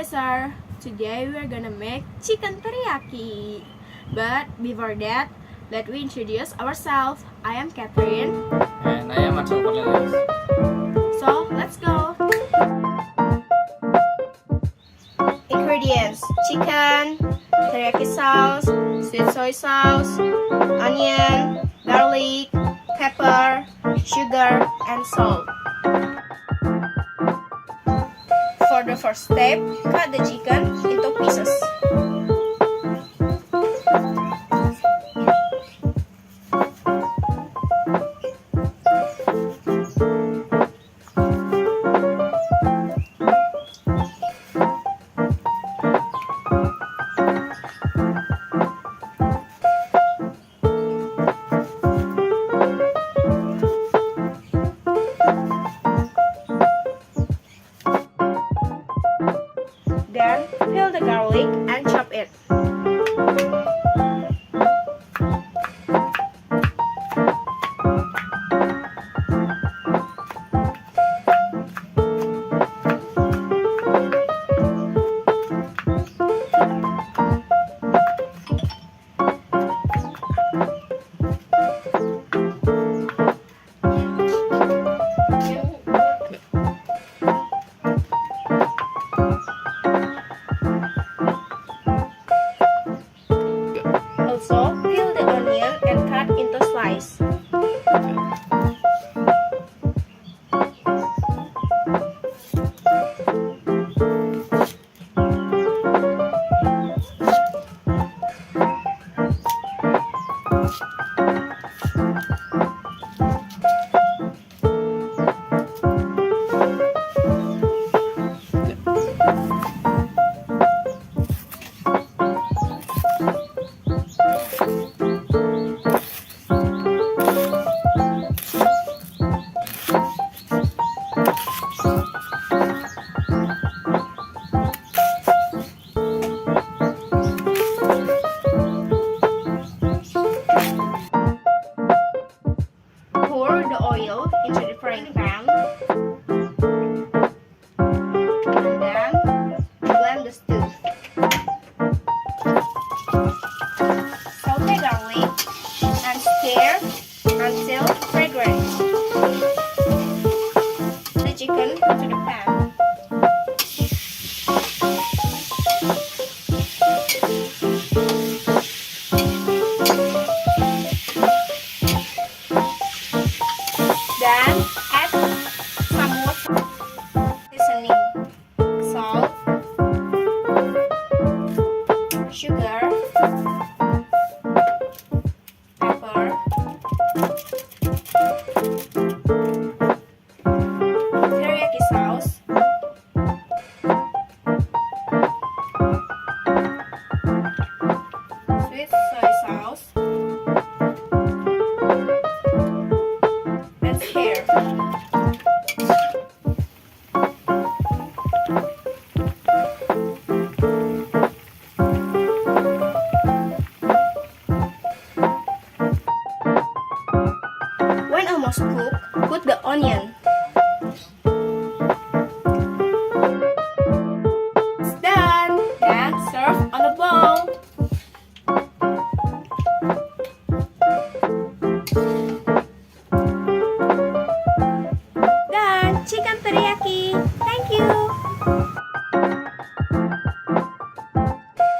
Professor! Today we are gonna make chicken teriyaki. But before that, let me introduce ourselves. I am Catherine. And I am Marcel SMA. So let's go. Ingredients: chicken, teriyaki sauce, sweet soy sauce, onion, garlic, pepper, sugar, and salt. For the first step, cut the chicken into pieces. Then, peel the garlic and chop it. Also, peel the onion and cut into slices. Pour the oil into the frying pan and then blend the stew. Saute garlic and stir until fragrant. The chicken into the pan. Then add some water, seasoning, salt, sugar, pepper, teriyaki sauce, sweet soy sauce, and stir. When almost cooked, put the onion. It's done. Then serve on a bowl.